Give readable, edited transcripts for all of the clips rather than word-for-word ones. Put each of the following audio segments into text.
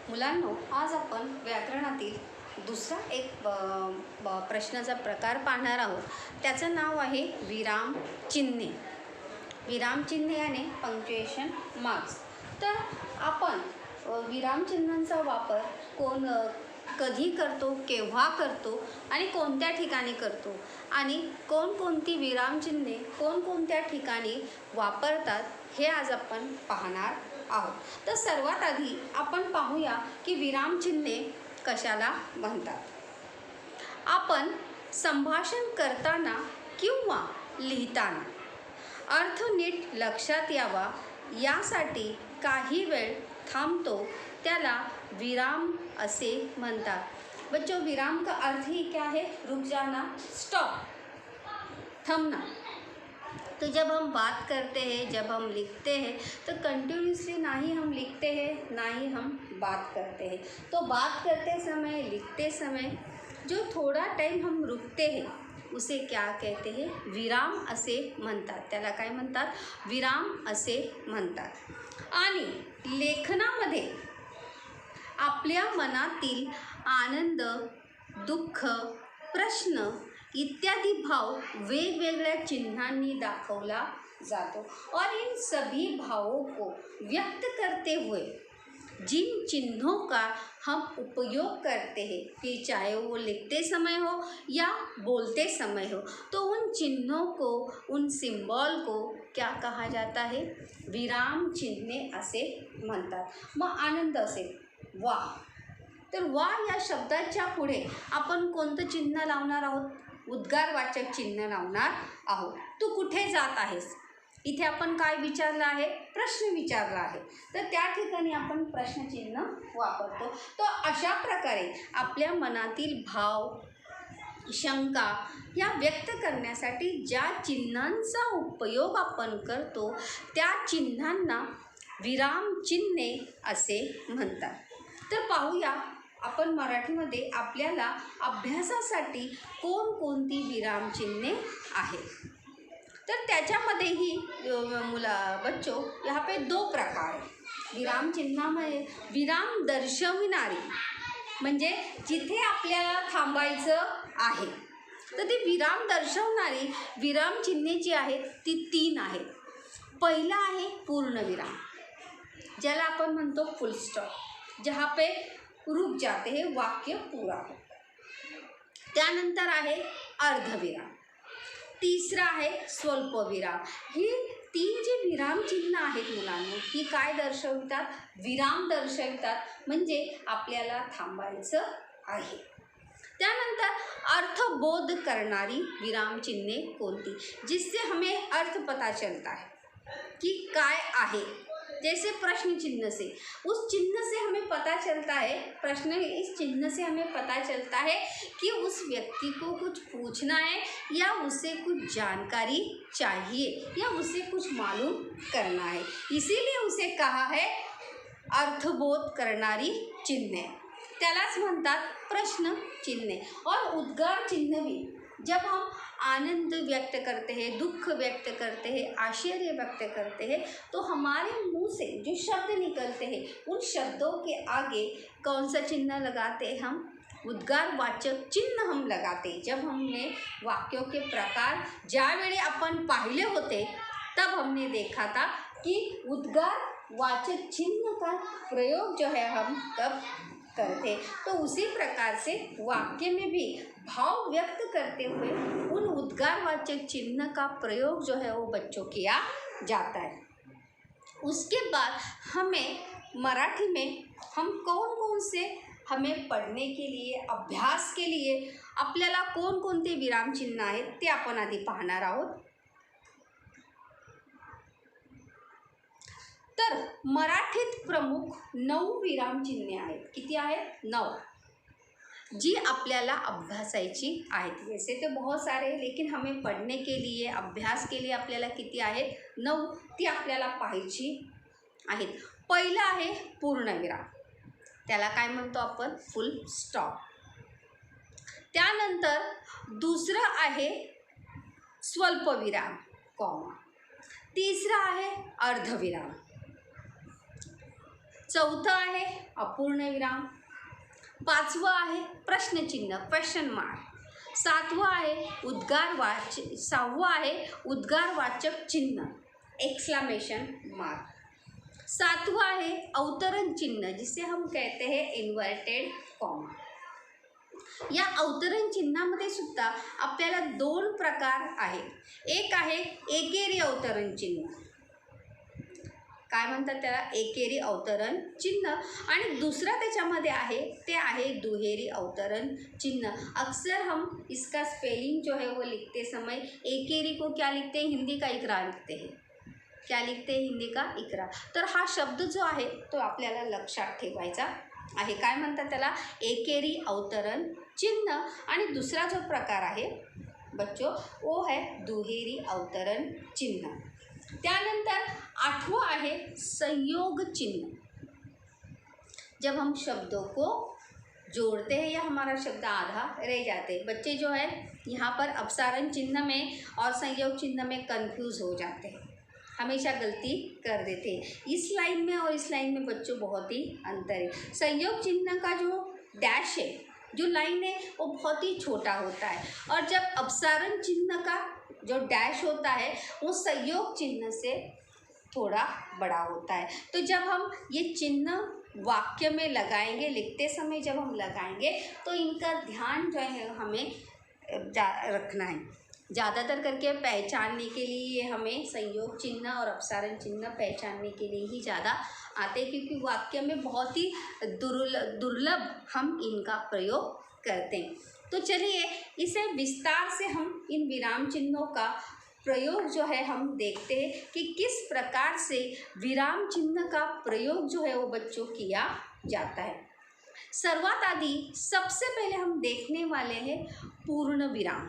मुलांनो, आज आपण व्याकरणातील दुसरा एक प्रश्नाचा प्रकार पाहणार आहोत. त्याचं नाव आहे विराम चिन्हे. विराम चिन्हे याने पंक्च्युएशन मार्क्स. तर आपण विरामचिन्हांचा वापर कधी करतो, केव्हा करतो आणि कोणत्या ठिकाणी करतो आणि कोणकोणती विरामचिन्हे कोणकोणत्या ठिकाणी वापरतात हे आज आपण पाहणार आहोत. तर सर्वात आधी आपण पाहूया की विरामचिन्हे कशाला म्हणतात. आपण संभाषण करताना किंवा लिहिताना अर्थ नीट लक्षात यावा यासाठी काही वेळ थांबतो, त्याला विराम असे म्हणतात. बच्चों, विराम का अर्थ ही क्या है? रुक जाना, स्टॉप, थमना. तो जब हम बात करते हैं, जब हम लिखते हैं, तो कंटिन्यूसली ना ही हम लिखते हैं ना ही हम बात करते हैं. तो बात करते समय, लिखते समय जो थोड़ा टाइम हम रुकते हैं उसे क्या कहते हैं? विराम असे म्हणतात. त्याला काय म्हणतात? विराम असे म्हणतात. आणि लेखनामध्ये आपल्या मनातील आनंद, दुःख, प्रश्न इत्यादि भाव वेगवेगळ्या चिन्हांनी दाखवला जातो. और इन सभी भावों को व्यक्त करते हुए जिन चिन्हों का हम उपयोग करते हैं, कि चाहे वो लिखते समय हो या बोलते समय हो, तो उन चिन्हों को, उन सिंबल को क्या कहा जाता है? विराम चिन्हे असे म्हणतात. मग आनंद असेल, वा, तर वा या शब्दाच्या पुढे आपण कोणतं चिन्ह लावणार आहोत? उद्गारवाचक चिन्ह लावणार आहोत. तू कुठे जात आहेस? इथे आपण काय विचारलं आहे? प्रश्न विचारला आहे. तर त्या ठिकाणी आपण प्रश्नचिन्ह वापरतो. तो अशा प्रकारे आपल्या मनातील भाव, शंका या व्यक्त करण्यासाठी ज्या चिन्हांचा उपयोग आपण करतो त्या चिन्हांना विराम चिन्हे असे म्हणतात. तर पाहूया आपण मराठीमध्ये आपल्याला अभ्यासासाठी कोणकोणती विरामचिन्हे आहेत. तर त्याच्यामध्येही बच्चों, यहाँ पे दो प्रकार है. विराम चिन्हामध्ये विराम दर्शविणारी म्हणजे जिथे आपल्याला थांबायचं आहे, तर ती विराम दर्शवणारी विराम चिन्हे जी आहेत ती 3 आहेत. पहिला आहे पूर्णविराम, ज्याला आपण म्हणतो फुल स्टॉप, जहाँ पे रुक जाते हैं, वाक्य पूरा हो. त्यानंतर आहे अर्धविराम. तिसरा आहे स्वल्पविराम. ही 3 जी विराम चिन्ह आहेत मुलांनो, ही काय दर्शवितात? विराम दर्शवितात, म्हणजे आपल्याला थांबायचं आहे. त्यानंतर अर्थबोध करणारी विराम चिन्हे कोणती? जिससे हमें अर्थ पता चलता है कि काय आहे. जैसे प्रश्न चिन्ह से, उस चिन्ह से हमें पता चलता है, प्रश्न इस चिन्ह से हमें पता चलता है कि उस व्यक्ति को कुछ पूछना है या उसे कुछ जानकारी चाहिए या उसे कुछ मालूम करना है, इसीलिए उसे कहा है अर्थबोध करणारी चिन्हे. त्यालाच म्हणतात प्रश्न चिन्हे. और उद्गार चिन्ह भी, जब हम आनंद व्यक्त करते हैं, दुख व्यक्त करते हैं, आश्चर्य व्यक्त करते हैं, तो हमारे मुंह से जो शब्द निकलते हैं उन शब्दों के आगे कौन सा चिन्ह लगाते हैं? हम उद्गारवाचक चिन्ह हम लगाते. जब हमने वाक्यों के प्रकार ज्यावेळी आपण पाहिले होते तब हमने देखा था कि उद्गारवाचक चिन्ह का प्रयोग जो है हम कब करते. तो उसी प्रकार से वाक्य में भी भाव व्यक्त करते हुए उन उद्गारवाचक चिन्ह का प्रयोग जो है वो बच्चों किया जाता है. उसके बाद हमें मराठी में हम कौन से हमें पढ़ने के लिए, अभ्यास के लिए आपल्याला कोणकोणते विराम चिन्ह आहेत ते आपण आधी पाहणार आहोत. तर मराठीत प्रमुख 9 विराम चिन्हे आहेत. किती आहेत? 9, जी आपल्याला अभ्यासायची आहेत. वैसे तो बहुत सारे, लेकिन हमें पढ़ने के लिए, अभ्यास के लिए आपल्याला किती आहेत? 9, ती आपल्याला पाहायची आहेत. पहिलं आहे पूर्णविराम, त्याला काय म्हणतो आपण? फुल स्टॉप. त्यानंतर दुसरं आहे स्वल्पविराम, कॉमा. तिसरा आहे अर्धविराम. चौथं आहे अपूर्ण विराम, पाचवं आहे प्रश्नचिन्ह क्वेश्चन मार्क, सहावं आहे उद्गारवाचक चिन्ह एक्सक्लेमेशन मार्क, सातवां आहे अवतरण चिन्ह जिसे हम कहते हैं इन्वर्टेड कॉमा। या अवतरण चिन्हामध्ये सुद्धा आपल्याला दोन प्रकार आहेत, एक आहे एकेरी अवतरण चिन्ह, काय म्हणतात त्याला, एकेरी अवतरण चिन्ह, आणि दुसरा त्याच्यामध्ये आहे ते आहे दुहेरी अवतरण चिन्ह। अक्सर हम इसका स्पेलिंग जो है वो लिखते समय एकेरी को क्या लिखते हैं, हिंदी का इकरा लिखते हैं, क्या लिखते हैं, हिंदी का इकरा। तर हा शब्द जो आहे तो आपल्याला लक्षात ठेवायचा आहे, काय म्हणतात त्याला, एकेरी अवतरण चिन्ह, आणि दुसरा जो प्रकार आहे बच्चों वो है दुहेरी अवतरण चिन्ह। त्यानंतर आठवां है संयोग चिन्ह, जब हम शब्दों को जोड़ते हैं या हमारा शब्द आधा रह जाते हैं। बच्चे जो है यहाँ पर अपसारण चिन्ह में और संयोग चिन्ह में कंफ्यूज हो जाते हैं, हमेशा गलती कर देते हैं। इस लाइन में और इस लाइन में बच्चों बहुत ही अंतर है। संयोग चिन्ह का जो डैश है, जो लाइन है वो बहुत ही छोटा होता है, और जब अपसारण चिन्ह का जो डैश होता है वो संयोग चिन्ह से थोड़ा बड़ा होता है। तो जब हम ये चिन्ह वाक्य में लगाएंगे, लिखते समय जब हम लगाएंगे तो इनका ध्यान जो है हमें रखना है। ज़्यादातर करके पहचानने के लिए हमें संयोग चिन्ह और अपसारण चिन्ह पहचानने के लिए ही ज़्यादा आते हैं, क्योंकि वाक्य में बहुत ही दुर्लभ हम इनका प्रयोग करते हैं। तो चलिए इसे विस्तार से हम इन विराम चिन्हों का प्रयोग जो है हम देखते हैं कि किस प्रकार से विराम चिन्ह का प्रयोग जो है वो बच्चों किया जाता है। सर्वात आदि सबसे पहले हम देखने वाले हैं पूर्ण विराम।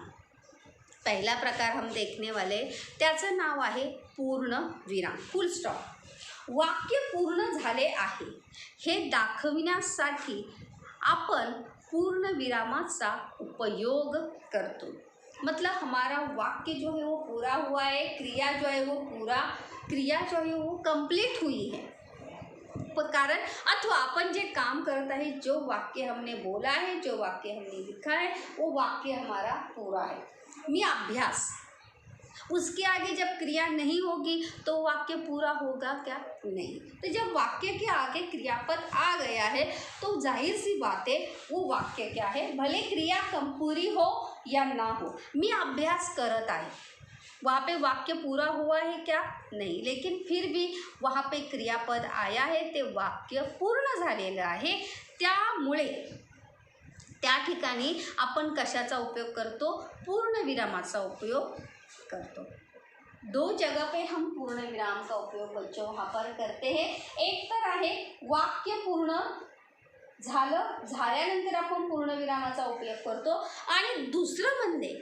पहिला प्रकार हम देखने वाले त्याचं नाव आहे पूर्ण विराम, फुल स्टॉप। वाक्य पूर्ण झाले आहे हे दाखविण्यासाठी आपण पूर्ण विरामाचा उपयोग करतो। मतलब हमारा वाक्य जो है वो पूरा हुआ है, क्रिया जो है वो कंप्लीट हुई है, कारण अथवा अपन जे काम करता है, जो वाक्य हमने बोला है, जो वाक्य हमने लिखा है, वो वाक्य हमारा पूरा है। मी अभ्यास, उसके आगे जब क्रिया नहीं होगी तो वाक्य पूरा होगा क्या, नहीं। तो जब वाक्य के आगे क्रियापद आ गया है तो जाहिर सी बात है वो वाक्य क्या है, भले क्रिया कम पूरी हो या ना हो। मी अभ्यास करत आहे, वहाँ पे वाक्य पूरा हुआ है क्या, नहीं, लेकिन फिर भी वहाँ पे क्रियापद आया है ते वाक्य पूर्ण झालेलं आहे। त्यामुळे त्या ठिकाणी आपण कशाचा उपयोग करतो, पूर्ण विरामाचा उपयोग करतो। दो जगह पे हम पूर्ण विराम का उपयोग बच्चों वहाँ पर करते हैं। एक तर आहे वाक्य पूर्ण झाल्यानंतर आपण पूर्ण विरामाचा उपयोग करतो, आणि दुसरं म्हणजे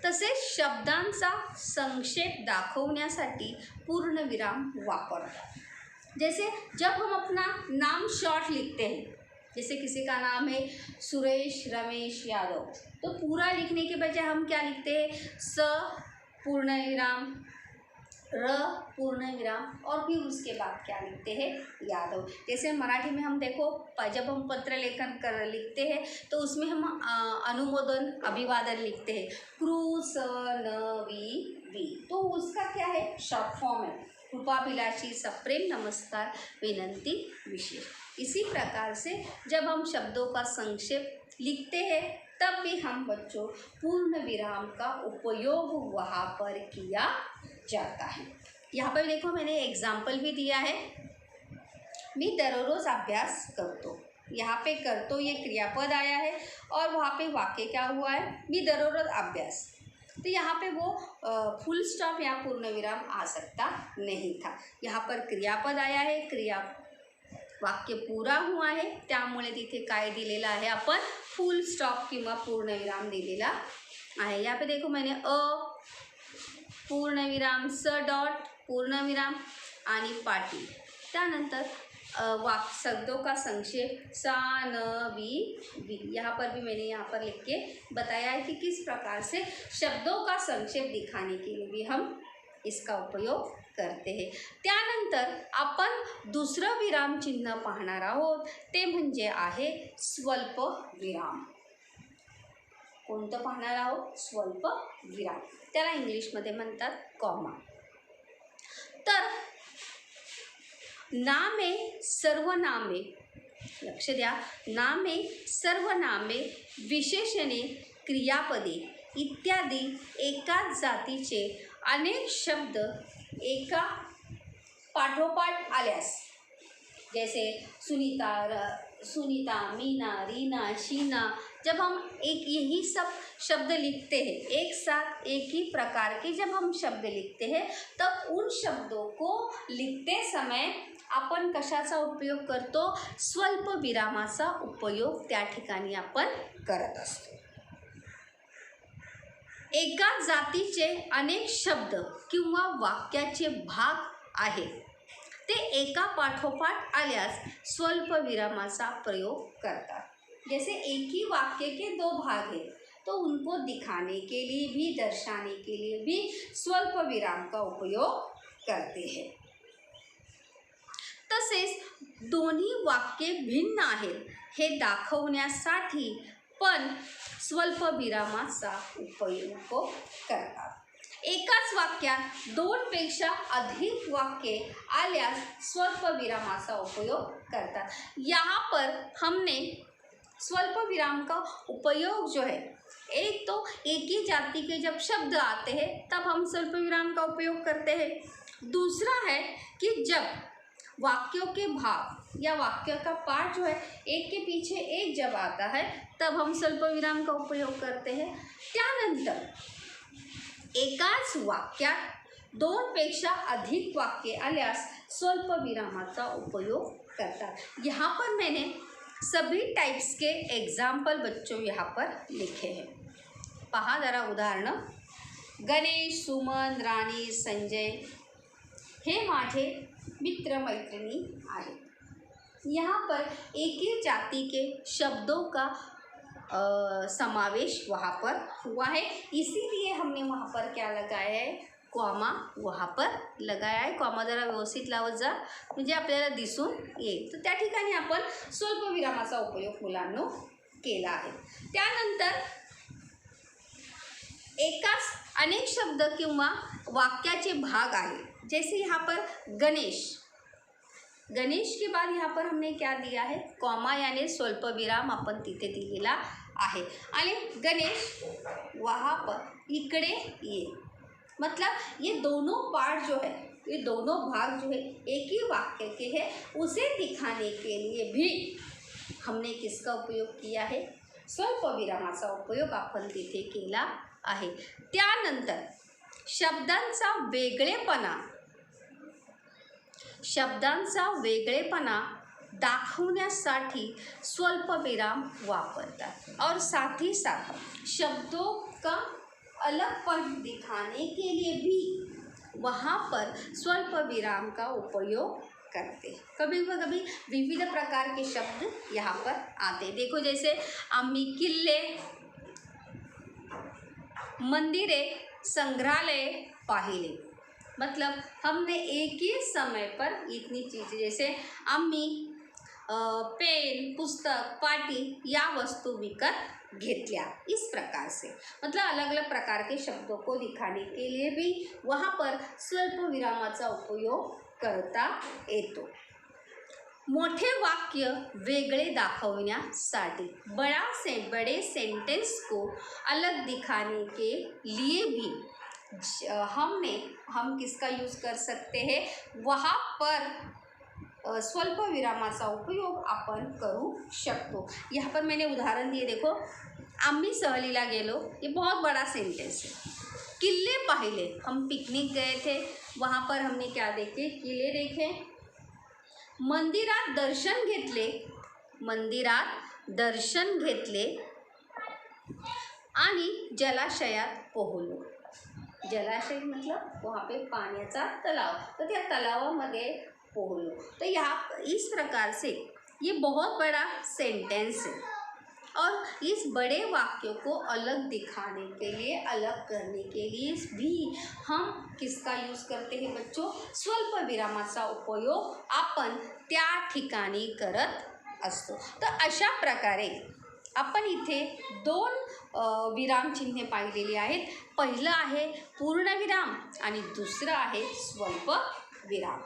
तसेच शब्दांचा संक्षेप दाखवण्यासाठी पूर्ण विराम वापरतात। जैसे जब हम अपना नाम शॉर्ट लिखते हैं, जैसे किसी का नाम है सुरेश रमेश यादव, तो पूरा लिखने के बजाय हम क्या लिखते हैं, स पूर्ण विराम, र पूर्ण विराम, और फिर उसके बाद क्या लिखते हैं, यादव। जैसे मराठी में हम देखो जब हम पत्र लेखन लिखते हैं तो उसमें हम अनुमोदन अभिवादन लिखते हैं, कृ स न वी, तो उसका क्या है, शॉर्ट फॉर्म है, कृपाभिलाषी सप्रेम नमस्कार विनंती विशेष। इसी प्रकार से जब हम शब्दों का संक्षेप लिखते हैं तब भी हम बच्चों पूर्ण विराम का उपयोग वहाँ पर किया जाता है। यहाँ पर देखो मैंने एग्जाम्पल भी दिया है, मी दररोज अभ्यास करतो। यहाँ पे करतो ये क्रियापद आया है और वहाँ पे वाक्य क्या हुआ है, मी दररोज अभ्यास। तो यहाँ पे वो फुल स्टॉप या पूर्ण विराम आ सकता नहीं था। यहाँ पर क्रियापद आया है, वाक्य पूरा हुआ है, त्यामुळे तिथे काय दिलेला आहे, आपण फुल स्टॉप किंवा पूर्ण विराम दिलेला आहे। यहाँ पे देखो मैंने अ पूर्ण विराम, स डॉट पूर्ण विराम आणि पाटी, त्यानंतर शब्दों का संक्षेप सा न वी। यहाँ पर भी मैंने यहाँ पर लिख के बताया है कि किस प्रकार से शब्दों का संक्षेप दिखाने के लिए भी हम इसका उपयोग करते हैं. त्यानंतर आपण दुसरं विराम चिन्ह पाहणार आहोत, ते म्हणजे आहे स्वल्प विराम. कोणतं पाहणार आहोत? स्वल्प विराम. त्याला इंग्लिशमध्ये म्हणतात कॉमा. तर नामे सर्वनामे, लक्ष द्या, नामे सर्वनामे विशेषणे क्रियापदे इत्यादी एकाच जातीचे अनेक शब्द एका पाठोपाठ आल्यास, जैसे सुनीता, मीना, रीना, शीना, जब हम एक यही सब शब्द लिखते हैं, एक साथ एक ही प्रकार के जब हम शब्द लिखते हैं, तब उन शब्दों को लिखते समय आपण कशाचा उपयोग करतो? स्वल्प विरामाचा उपयोग त्या ठिकाणी आपण करत असतो. एका जातीचे अनेक शब्द किंवा वाक्याचे भाग आहेत, ते एका पाठोपाठ आल्यास स्वल्प विरामाचा प्रयोग करतात. जैसे एक ही वाक्य के दो भाग हैं, तो उनको दिखाने के लिए भी, दर्शाने के लिए भी स्वल्प विराम का उपयोग करते हैं. तसेच दोन्ही वाक्ये भिन्न आहेत हे दाखवण्यासाठी पण स्वल्प विरामाचा उपयोग करतात. एकाच वाक्यात दोनपेक्षा अधिक वाक्ये आल्यास स्वल्प विरामाचा उपयोग करतात. यहाँ पर हमने स्वल्प विराम का उपयोग जो है, एक तो एक ही जाति के जब शब्द आते हैं तब हम स्वल्प विराम का उपयोग करते हैं. दूसरा है कि जब वाक्यों के भाग या वाक्य का पार्ट जो है एक के पीछे एक जब आता है, तब हम स्वल्प विराम का उपयोग करते हैं. त्यानंतर एकाच वाक्यात दोनपेक्षा अधिक वाक्ये आल्यास स्वल्प विरामाचा उपयोग करतात. यहाँ पर मैंने सभी टाइप्स के एग्जाम्पल बच्चों यहाँ पर लिखे हैं. पहा जरा उदाहरण. गणेश, सुमन, राणी, संजय हे माझे मित्र मैत्रिणी आहेत. यहाँ पर एक ही जाति के शब्दों का समावेश वहाँ पर हुआ है, इसीलिए हमने वहाँ पर क्या लगाया है? कॉमा वहाँ पर लगाया आहे. कॉमा जरा व्यवस्थित लावत जा, म्हणजे आपल्याला दिसून येईल. तर त्या ठिकाणी आपण स्वल्प विरामाचा उपयोग मुलांनो केला आहे. त्यानंतर एकाच अनेक शब्द किंवा वाक्याचे भाग आहे. जैसे यहाँ पर गणेश, गणेश के बाद यहाँ पर हमने क्या दिया है? कॉमा यानी स्वल्प विराम आपण तिथे दिलेला आहे. आणि गणेश वहाँ पर इकडे ये, मतलब ये दोनों पार्ट जो है, ये दोनों भाग जो है एक ही वाक्य के हैं, उसे दिखाने के लिए भी हमने किसका उपयोग किया है? स्वल्प विरामाचा उपयोग आपण तिथे केला आहे. त्यानंतर शब्दांचा वेगळेपणा दाखवण्यासाठी स्वल्प विराम वापरतात. और साथ ही साथ शब्दों का अलगपन दिखाने के लिए भी वहाँ पर स्वल्प विराम का उपयोग करते. कभी कभी विविध प्रकार के शब्द यहाँ पर आते. देखो जैसे आम्ही किल्ले, मंदिरे, संग्रहालय पाहिले, मतलब हमने एक ही समय पर इतनी चीज़ें, जैसे आम्ही पेन, पुस्तक, पाटी या वस्तू विकत घेतल्या. इस प्रकार से मतलब अलग अलग प्रकार के शब्दों को दिखाने के लिए भी वहाँ पर स्वल्प विरामाचा उपयोग करता येतो. मोठे वाक्य वेगळे दाखवण्यासाठी बड़े सेंटेंस को अलग दिखाने के लिए भी हम किसका यूज़ कर सकते हैं? वहाँ पर स्वल्प विरामाचा उपयोग आपण करू शकतो. यहाँ पर मैंने उदाहरण दिए. देखो, आम्ही सहलीला गेलो, ये बहुत बड़ा सेंटेंस है. किल्ले पाहिले, हम पिकनिक गए थे, वहाँ पर हमने क्या देखे? किल्ले देखे. मंदिरात दर्शन घेतले आणि जलाशयात पोहलो. जलाशय मतलब वहाँ पे पाण्याचा तलाव, तो त्या तलावामध्ये पोहलो. तो यहाँ इस प्रकार से ये बहुत बड़ा सेंटेंस है और इस बड़े वाक्यों को अलग दिखाने के लिए, अलग करने के लिए भी हम किसका यूज करते हैं बच्चों? स्वल्प विरामाचा उपयोग आपण त्या ठिकाणी करत असतो. तर अशा प्रकारे आपण इथे दोन विरामचिन्हे पाहिलेली आहेत. पहिलं आहे पूर्णविराम आणि दुसरं आहे स्वल्प विराम.